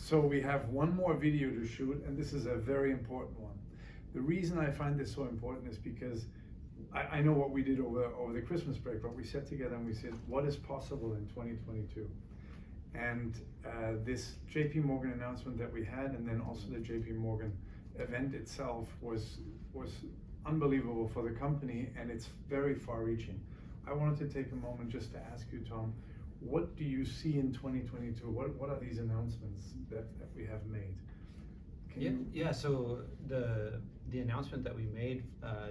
So we have one more video to shoot, and this is a very important one. The reason I find this so important is because I know what we did over the Christmas break, but we sat together and we said, what is possible in 2022? And this JP Morgan announcement that we had, and then also the JP Morgan event itself was unbelievable for the company, and it's very far-reaching. I wanted to take a moment just to ask you, Tom, what do you see in 2022? What are these announcements that we have made? So the announcement that we made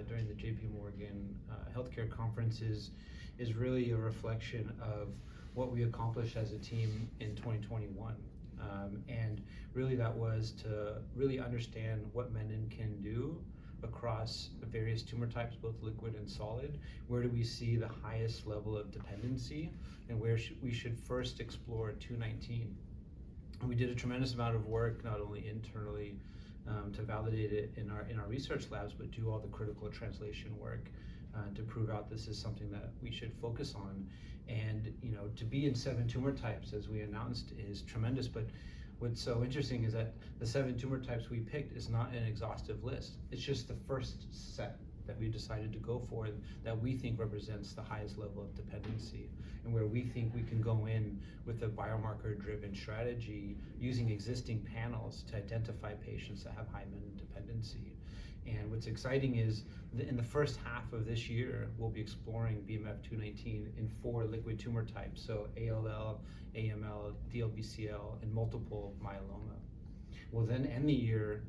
during the JP Morgan healthcare conference is really a reflection of what we accomplished as a team in 2021. And really that was to really understand what menin can do across various tumor types, both liquid and solid. Where do we see the highest level of dependency, and where we should first explore 219. And we did a tremendous amount of work, not only internally to validate it in our research labs, but do all the critical translation work to prove out this is something that we should focus on. And to be in 7 tumor types, as we announced, is tremendous. But what's so interesting is that the 7 tumor types we picked is not an exhaustive list. It's just the first set that we decided to go for that we think represents the highest level of dependency, and where we think we can go in with a biomarker-driven strategy using existing panels to identify patients that have high menin dependency. And what's exciting is in the first half of this year, we'll be exploring BMF-219 in 4 liquid tumor types, so ALL, AML, DLBCL, and multiple myeloma. We'll then end the year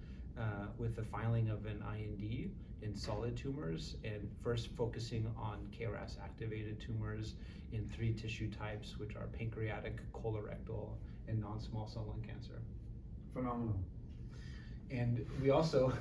with the filing of an IND in solid tumors, and first focusing on KRAS activated tumors in 3 tissue types, which are pancreatic, colorectal, and non-small cell lung cancer. Phenomenal. And we also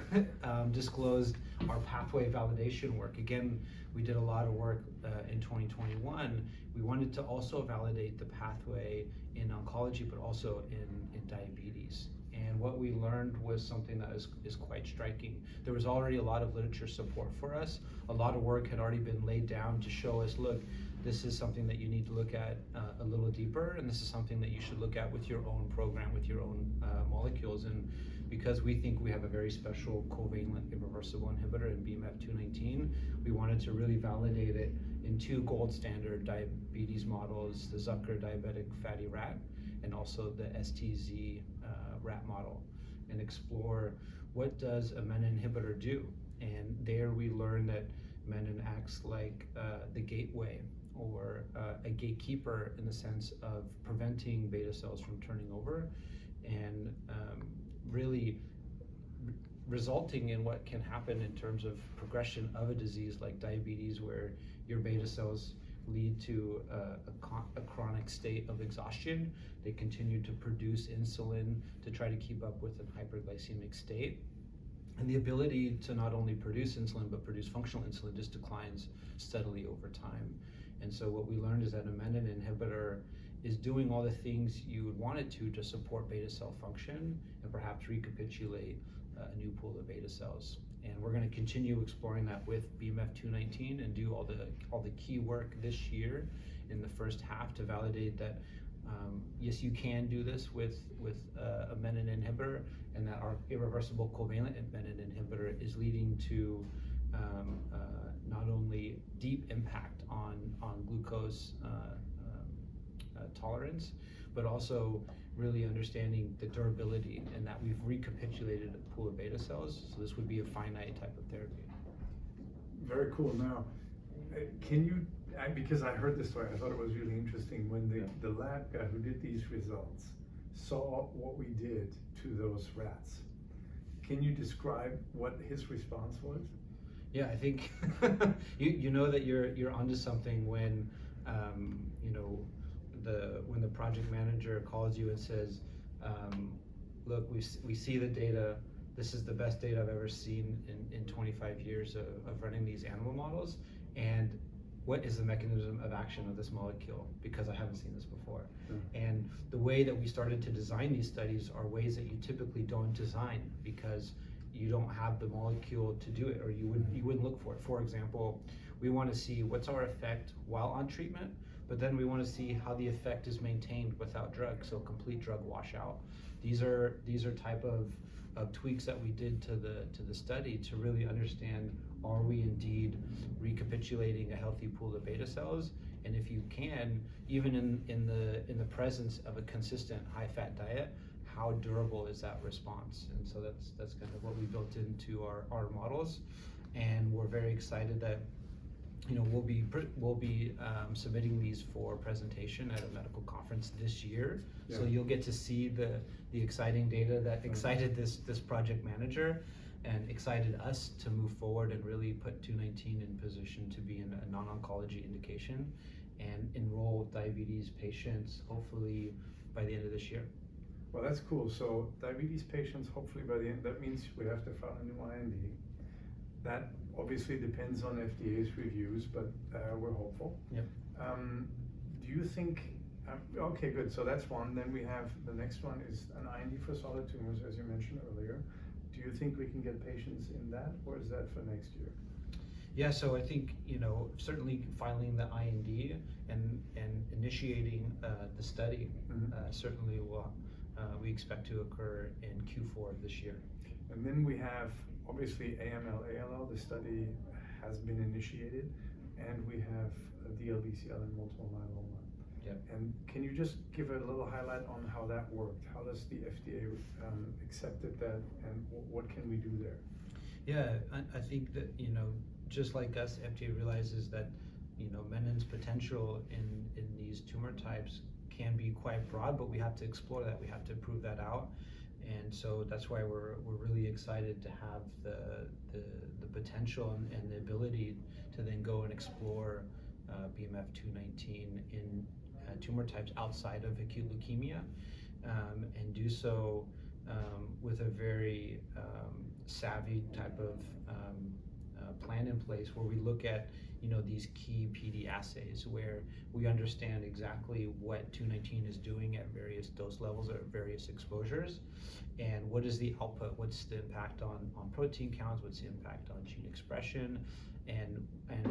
disclosed our pathway validation work. Again, we did a lot of work in 2021. We wanted to also validate the pathway in oncology, but also in diabetes. And what we learned was something that is quite striking. There was already a lot of literature support for us. A lot of work had already been laid down to show us, look, this is something that you need to look at a little deeper, and this is something that you should look at with your own program, with your own molecules. And because we think we have a very special covalent irreversible inhibitor in BMF-219, we wanted to really validate it in 2 gold standard diabetes models, the Zucker diabetic fatty rat, and also the STZ rat model, and explore what does a menin inhibitor do. And there we learned that menin acts like the gateway, or a gatekeeper, in the sense of preventing beta cells from turning over, and really resulting in what can happen in terms of progression of a disease like diabetes, where your beta cells lead to a chronic state of exhaustion. They continue to produce insulin to try to keep up with an hyperglycemic state. And the ability to not only produce insulin, but produce functional insulin just declines steadily over time. And so what we learned is that a menin inhibitor is doing all the things you would want it to support beta cell function and perhaps recapitulate a new pool of beta cells. And we're going to continue exploring that with BMF-219 and do all the key work this year in the first half to validate that yes, you can do this with a menin inhibitor, and that our irreversible covalent menin inhibitor is leading to not only deep impact on glucose tolerance, but also really understanding the durability, and that we've recapitulated a pool of beta cells. So this would be a finite type of therapy. Very cool. Now, can you, because I heard this story, I thought it was really interesting, when the lab guy who did these results saw what we did to those rats. Can you describe what his response was? Yeah, I think you know that you're onto something when when the project manager calls you and says, look, we see the data. This is the best data I've ever seen in 25 years of running these animal models. And what is the mechanism of action of this molecule? Because I haven't seen this before. And the way that we started to design these studies are ways that you typically don't design, because you don't have the molecule to do it, or you wouldn't look for it. For example, we want to see what's our effect while on treatment, but then we want to see how the effect is maintained without drugs, so complete drug washout. These are type of tweaks that we did to the study to really understand, are we indeed recapitulating a healthy pool of beta cells, and if you can, even in the presence of a consistent high fat diet, how durable is that response? And so that's kind of what we built into our models, and we're very excited that we'll be submitting these for presentation at a medical conference this year. Yeah. So you'll get to see the exciting data that excited this project manager and excited us to move forward and really put 219 in position to be in a non-oncology indication and enroll diabetes patients hopefully by the end of this year. Well, that's cool. So diabetes patients, hopefully by the end, that means we have to file a new IND. That obviously depends on FDA's reviews, but we're hopeful. Yep. Do you think, okay, good, so that's one. Then we have, the next one is an IND for solid tumors, as you mentioned earlier. Do you think we can get patients in that, or is that for next year? Yeah, so I think, certainly filing the IND and initiating the study certainly will, we expect to occur in Q4 of this year. And then we have, obviously, AML, ALL, the study has been initiated, and we have DLBCL and multiple myeloma. Yep. And can you just give a little highlight on how that worked? How does the FDA accepted that, and what can we do there? Yeah, I think that, just like us, FDA realizes that, menin's potential in these tumor types can be quite broad, but we have to explore that. We have to prove that out. And so that's why we're really excited to have the potential and the ability to then go and explore BMF 219 in tumor types outside of acute leukemia, and do so with a very savvy type of plan in place where we look at these key PD assays where we understand exactly what 219 is doing at various dose levels or various exposures, and what is the output, what's the impact on protein counts, what's the impact on gene expression, and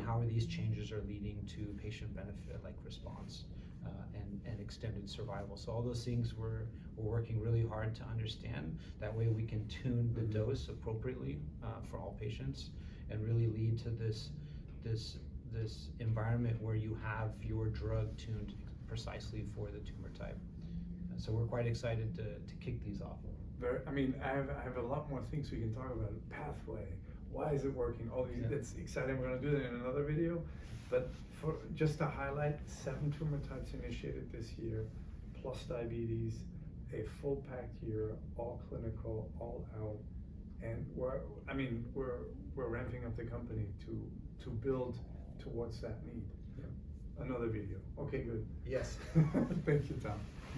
how these changes are leading to patient benefit like response and extended survival. So all those things we're working really hard to understand. That way we can tune the dose appropriately for all patients and really lead to this environment where you have your drug tuned precisely for the tumor type. So we're quite excited to kick these off. I have a lot more things we can talk about. Pathway, why is it working? All these, that's exciting. We're going to do that in another video. But for just to highlight, 7 tumor types initiated this year, plus diabetes, a full packed year, all clinical, all out, and we're ramping up the company to build towards that need. Yeah. Another video. Okay, good. Yes. Thank you, Tom.